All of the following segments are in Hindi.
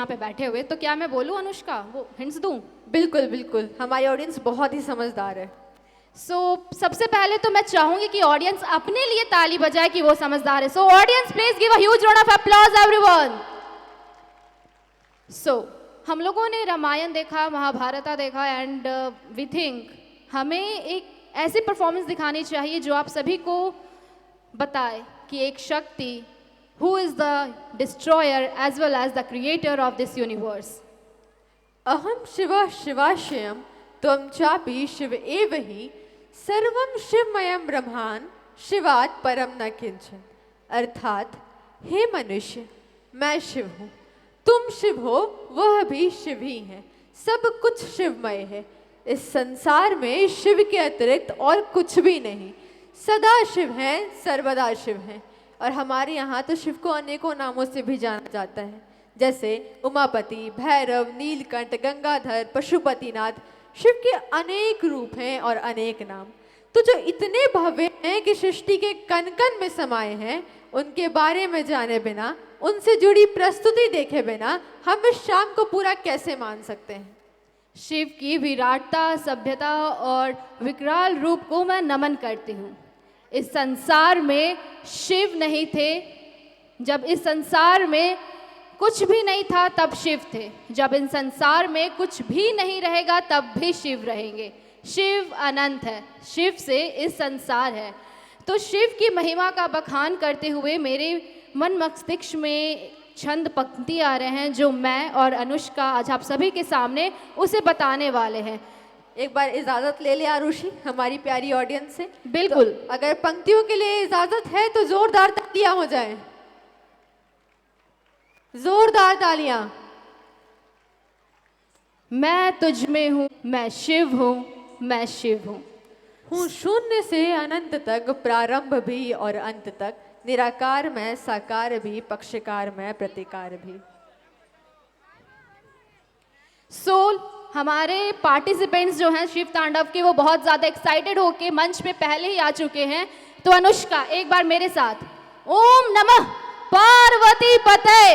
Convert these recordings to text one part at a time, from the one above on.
यहाँ पे बैठे हुए, तो क्या मैं बोलूँ अनुष्का, वो हिंट्स दूँ? बिल्कुल बिल्कुल, हमारी ऑडियंस बहुत ही समझदार है। सबसे पहले तो मैं चाहूंगी कि ऑडियंस अपने लिए ताली बजाए कि वो समझदार है। So audience please give a huge round of applause everyone. हम लोगों ने रामायण देखा, महाभारत देखा, एंड वी थिंक हमें एक ऐसी परफॉर्मेंस दिखानी चाहिए जो आप सभी को बताए कि एक शक्ति who is the destroyer as well as the creator of this universe. अहम शिवा शिवाशयम त्वं चापि शिव एव हि सर्वं शिवमयं ब्रह्मांड शिवात् परम न किंचन। अर्थात हे मनुष्य, मैं शिव हूँ, तुम शिव हो, वह भी शिव ही है, सब कुछ शिवमय है। इस संसार में शिव के अतिरिक्त और कुछ भी नहीं, सदा शिव हैं, सर्वदा शिव हैं। और हमारे यहाँ तो शिव को अनेकों नामों से भी जाना जाता है, जैसे उमापति, भैरव, नीलकंठ, गंगाधर, पशुपतिनाथ। शिव के अनेक रूप हैं और अनेक नाम, तो जो इतने भव्य हैं कि सृष्टि के कण कण में समाये हैं, उनके बारे में जाने बिना, उनसे जुड़ी प्रस्तुति देखे बिना हम इस शाम को पूरा कैसे मान सकते हैं। शिव की विराटता, सभ्यता और विकराल रूप को मैं नमन करती हूँ। इस संसार में शिव नहीं थे, जब इस संसार में कुछ भी नहीं था तब शिव थे, जब इन संसार में कुछ भी नहीं रहेगा तब भी शिव रहेंगे। शिव अनंत है, शिव से इस संसार है। तो शिव की महिमा का बखान करते हुए मेरे मन मस्तिष्क में छंद पंक्ति आ रहे हैं, जो मैं और अनुष्का आज आप सभी के सामने उसे बताने वाले हैं। एक बार इजाजत ले ले आरुषि हमारी प्यारी ऑडियंस से। बिल्कुल। तो अगर पंक्तियों के लिए इजाजत है तो जोरदार तालियां हो जाए, जोरदार तालियां। मैं तुझ में हूँ, मैं शिव हूँ, मैं शिव हूँ शून्य से अनंत तक, प्रारंभ भी और अंत तक, निराकार में, साकार भी, पक्षकार में, प्रतिकार भी। हमारे पार्टिसिपेंट्स जो हैं शिव तांडव के, वो बहुत ज्यादा एक्साइटेड होके मंच पे पहले ही आ चुके हैं। तो अनुष्का एक बार मेरे साथ, ओम नमः पार्वती पते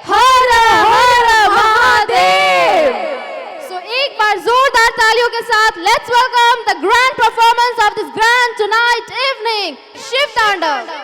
हर हर महादेव। एक बार जोरदार तालियों के साथ let's welcome the grand performance of this grand tonight evening, Shiv Tandav.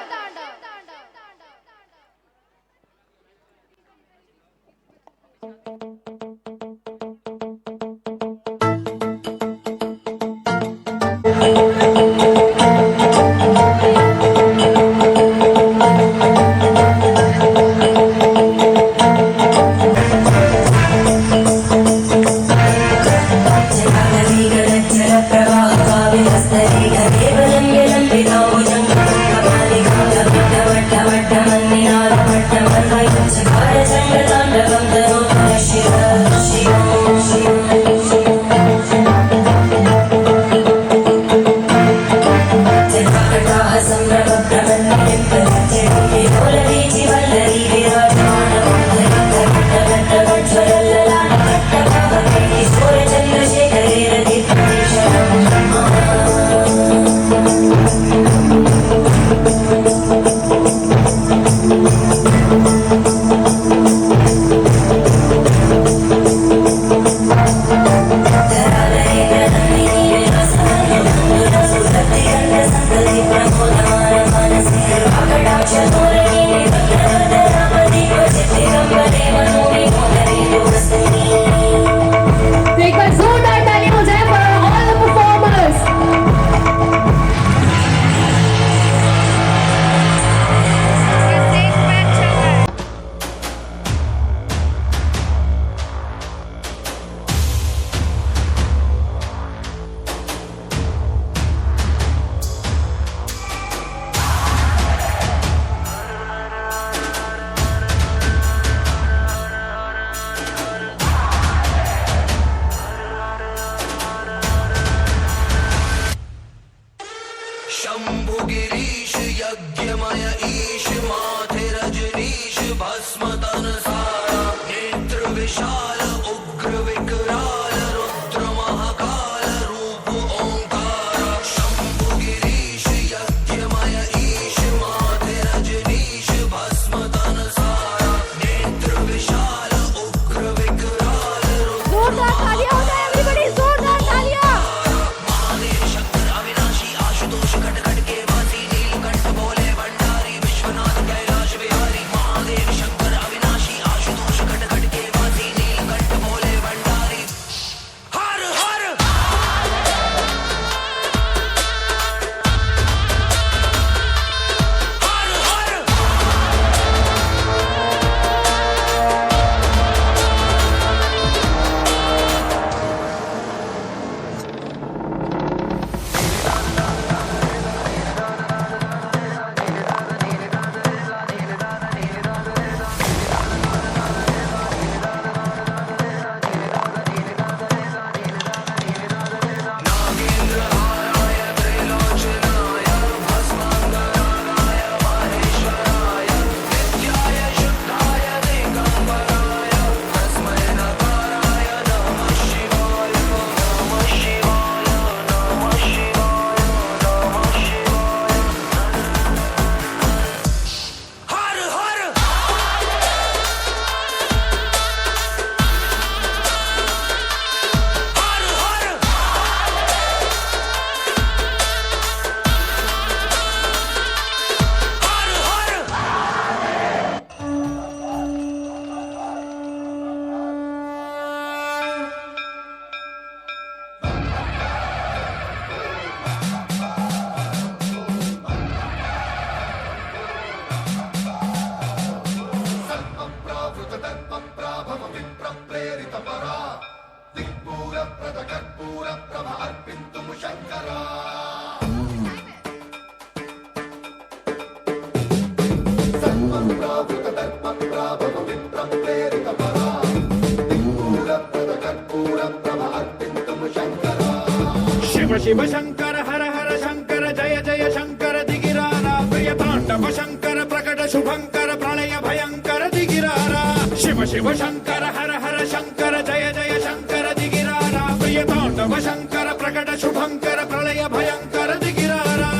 Shiv Shankar हर हर शंकर जय जय शंकर दिगिरारा प्रिय तांडव शंकर प्रकट शुभंकर प्रलय भयंकर दिगिरारा शिव शिव शंकर हर हर शंकर जय जय शंकर दिगिरारा प्रिय तांडव शंकर प्रकट शुभंकर प्रलय भयंकर दिगिरारा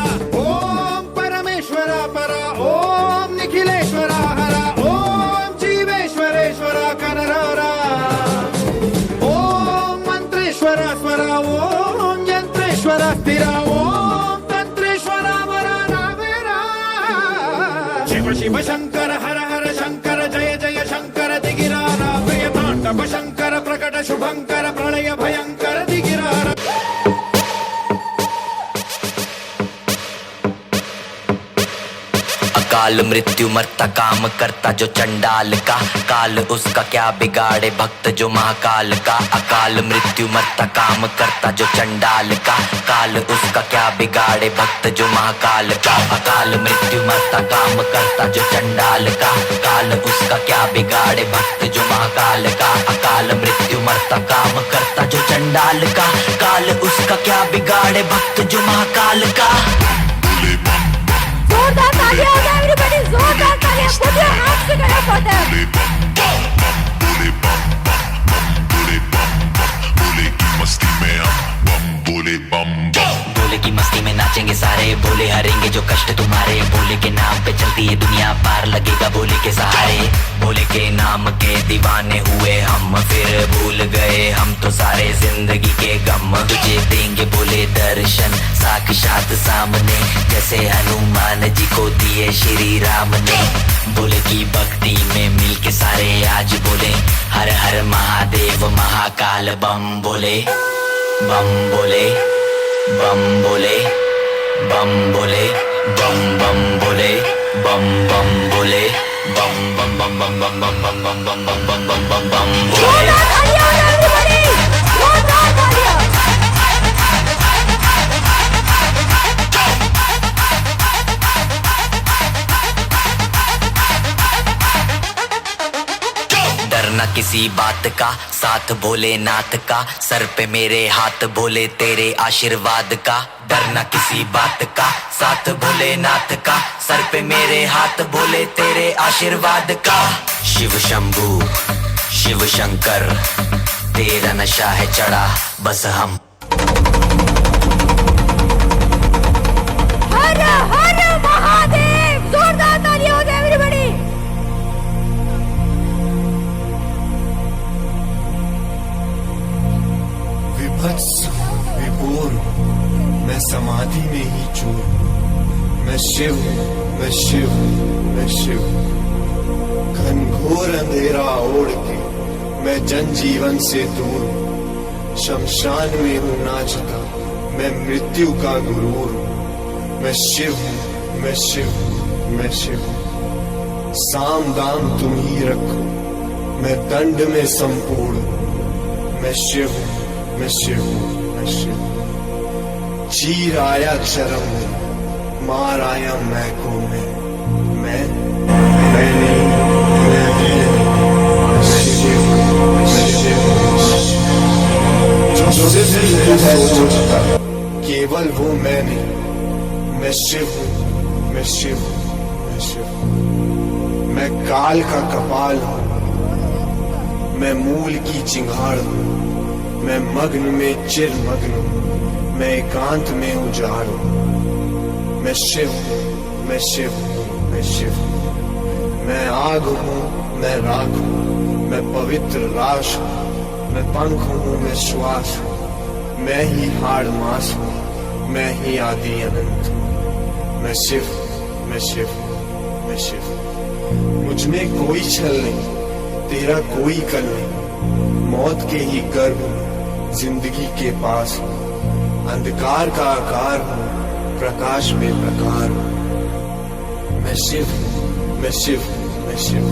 ओम परमेश्वरा परा ओम निखिलेश्वरा हरा ओम जीवेश्वरेश्वरा कररारा ओम मंत्रेश्वरा स्वरा ओम यंत्रेश्वरा स्थिरा ओम तंत्रेश्वरा वरा रामेरा शिव शिव शंकर हर हर शंकर जय जय शंकर दिगिरारा प्रिय तांडव शंकर प्रकट शुभंकर प्रलय भयंकर दिगिरारा काल मृत्यु मरता काम करता जो चंडाल का काल उसका क्या बिगाड़े भक्त जो महाकाल का अकाल मृत्यु मरता काम करता जो चंडाल का काल उसका क्या बिगाड़े भक्त जो महाकाल का अकाल मृत्यु मरता काम करता जो चंडाल का काल उसका क्या बिगाड़े भक्त जो महाकाल का अकाल मृत्यु मरता काम करता जो चंडाल का काल उसका क्या बिगाड़े भक्त जो महाकाल का जोरदार तालियां हो जाए एवरीबॉडी, जोरदार तालियां, put your hands together for them. बोले की मस्ती में नाचेंगे सारे बोले हरेंगे जो कष्ट तुम्हारे बोले के नाम पे चलती है दुनिया पार लगेगा बोले के सहारे बोले के नाम के दीवाने हुए हम फिर भूल गए हम तो सारे जिंदगी के गम तुझे देंगे बोले दर्शन साक्षात सामने जैसे हनुमान जी को दिए श्री राम ने बोले की भक्ति में मिल के सारे आज बोले हर हर महादेव महाकाल बम बोले बम बोले बम बोले बम बोले बम बम बोले बम बम बोले बम बम बम बम बम बम बम बम बम बम बम बम बम बम बोले जोरदार तालियां हो जाए एवरीबॉडी, जोरदार तालियां. डरना किसी बात का साथ भोलेनाथ का सर पे मेरे हाथ भोले तेरे आशीर्वाद का डरना किसी बात का साथ भोलेनाथ का सर पे मेरे हाथ भोले तेरे आशीर्वाद का शिव शंभू शिव शंकर तेरा नशा है चढ़ा बस हम हर हर महादेव, जोरदार तालियां हो जाए एवरीबॉडी. विभत्स विभोर मैं समाधि में ही चूर मैं शिव मैं शिव मैं शिव घनघोर अंधेरा ओढ़ के मैं जनजीवन से दूर शमशान में हूँ नाचता मैं मृत्यु का गुरूर मैं शिव हूँ मैं शिव मैं शिव साम दाम तुम ही रखो मैं दंड में संपूर्ण मैं शिव हूँ मैं शिव मैं शिव चीर आया चरम में मार आया मैं को मैं नहीं मैं भी नहीं मैं शिव मैं शिव जो सिर्फ तू सोचता केवल वो मैं नहीं मैं शिव हूँ मैं शिव मैं शिव मैं काल का कपाल हूँ मैं मूल की चिंगाड़ हूँ मैं मग्न में चिर मग्न हूँ मैं एकांत में उजाड़ हूँ मैं शिव हूँ मैं शिव हूँ मैं शिव हूँ मैं आग हूँ मैं राख हूँ मैं पवित्र राश हूँ मैं पंख हूँ मैं श्वास हूँ मैं ही हाड़ मास हूँ मैं ही आदि अनंत हूँ मैं शिव मैं शिव मैं शिव मुझ में कोई छल नहीं तेरा कोई कल नहीं मौत के ही गर्भ में जिंदगी के पास हूँ अंधकार का आकार हूँ प्रकाश में प्रकार हूँ मैं शिव मैं शिव मैं शिव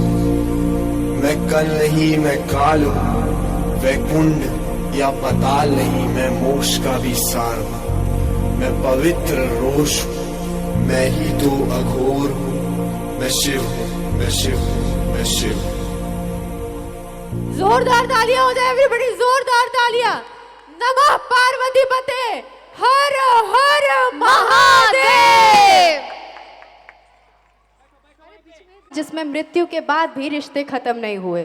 मैं कल नहीं मैं काल हूँ वैकुंठ या पताल नहीं मैं मोक्ष का भी सार हूँ मैं पवित्र रोष हूँ मैं ही तो अघोर हूँ मैं शिव मैं शिव मैं शिव जोरदार तालियां हो जाए एवरीबॉडी, जोरदार तालियां. नमः पार्वती पते हर हर महादेव। जिसमें मृत्यु के बाद भी रिश्ते खत्म नहीं हुए।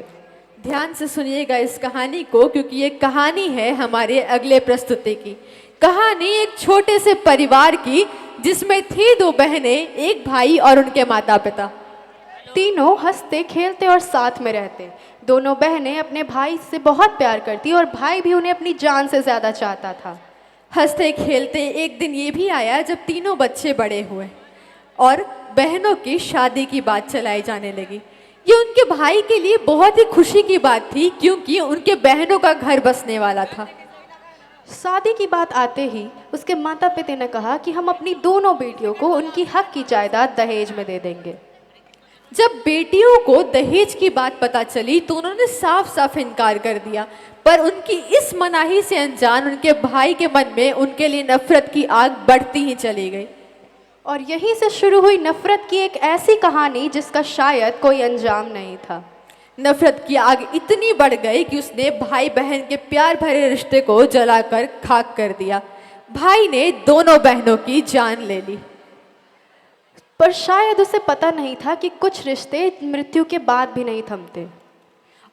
ध्यान से सुनिएगा इस कहानी को, क्योंकि ये कहानी है हमारे अगले प्रस्तुति की। कहानी एक छोटे से परिवार की, जिसमें थी 2 बहनें, एक भाई और उनके माता पिता। तीनों हंसते खेलते और साथ में रहते। दोनों बहनें अपने भाई से बहुत प्यार करती और भाई भी उन्हें अपनी जान से ज्यादा चाहता था। हंसते खेलते एक दिन ये भी आया जब तीनों बच्चे बड़े हुए और बहनों की शादी की बात चलाई जाने लगी। ये उनके भाई के लिए बहुत ही खुशी की बात थी, क्योंकि उनके बहनों का घर बसने वाला था। शादी की बात आते ही उसके माता पिता ने कहा कि हम अपनी दोनों बेटियों को उनकी हक की जायदाद दहेज में दे देंगे। जब बेटियों को दहेज की बात पता चली तो उन्होंने साफ साफ इनकार कर दिया, पर उनकी इस मनाही से अनजान उनके भाई के मन में उनके लिए नफरत की आग बढ़ती ही चली गई। और यहीं से शुरू हुई नफरत की एक ऐसी कहानी जिसका शायद कोई अंजाम नहीं था। नफरत की आग इतनी बढ़ गई कि उसने भाई बहन के प्यार भरे रिश्ते को जलाकर खाक कर दिया। भाई ने दोनों बहनों की जान ले ली, पर शायद उसे पता नहीं था कि कुछ रिश्ते मृत्यु के बाद भी नहीं थमते।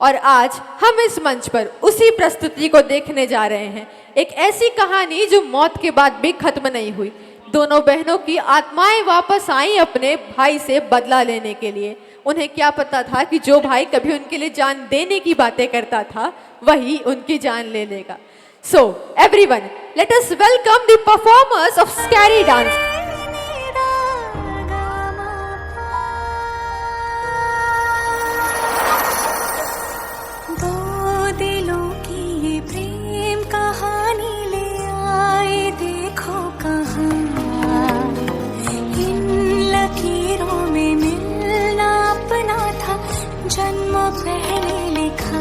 और आज हम इस मंच पर उसी प्रस्तुति को देखने जा रहे हैं। एक ऐसी कहानी जो मौत के बाद भी खत्म नहीं हुई। दोनों बहनों की आत्माएं वापस आईं अपने भाई से बदला लेने के लिए। उन्हें क्या पता था कि जो भाई कभी उनके लिए जान देने की बातें करता था, वही उनकी जान ले लेगा। So everyone, let us welcome the performers of scary dance. जन्म पहले लिखा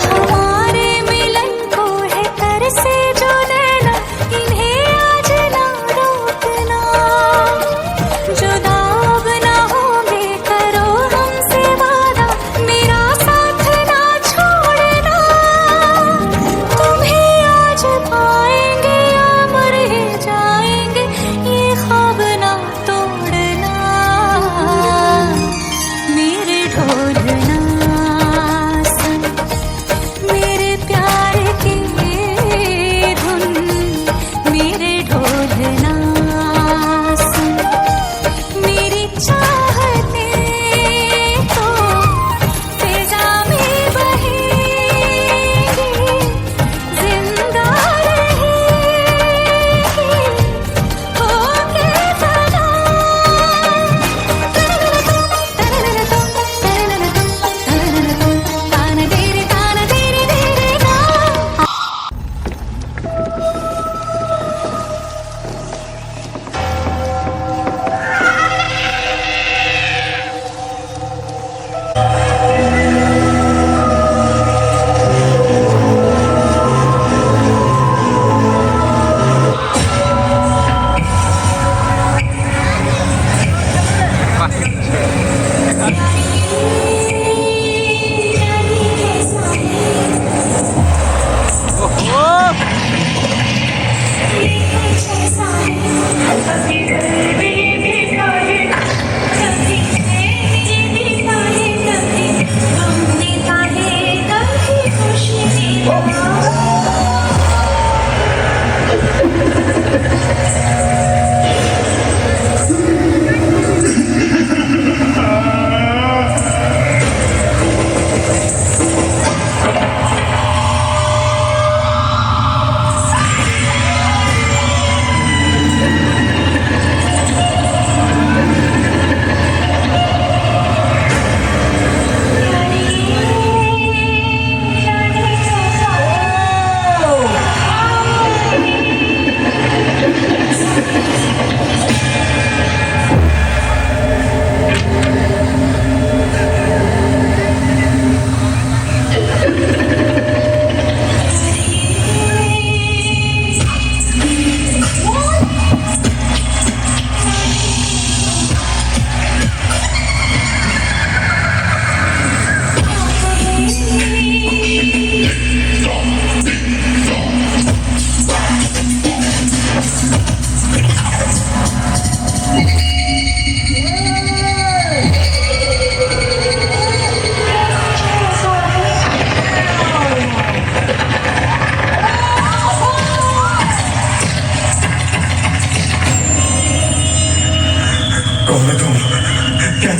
हमारे मिलन को है तरसे जो नैना, इन्हें आज ना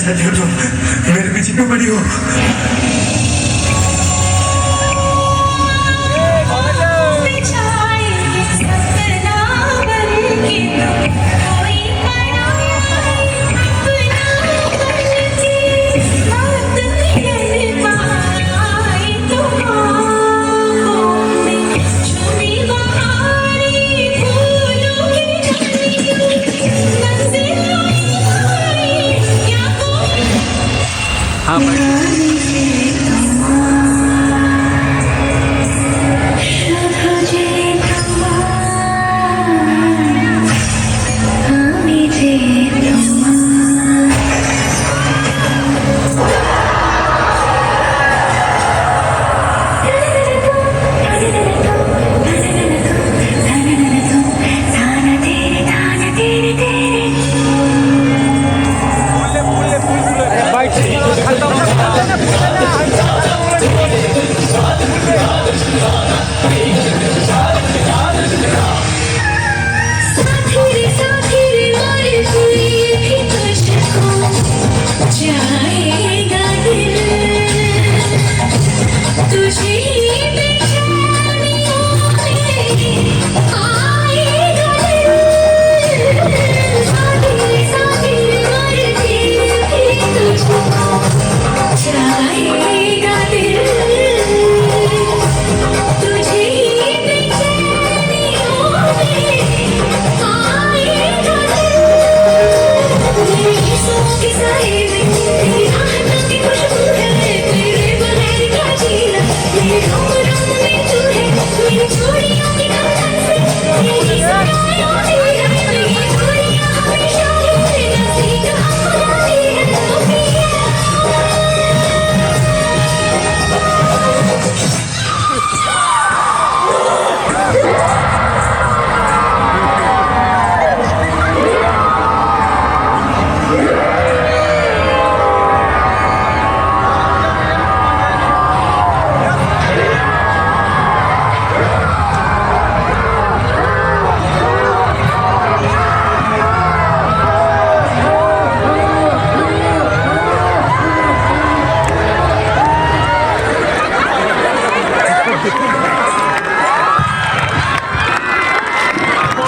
चाहती हो तो मेरे पीछे क्यों पड़ी हो?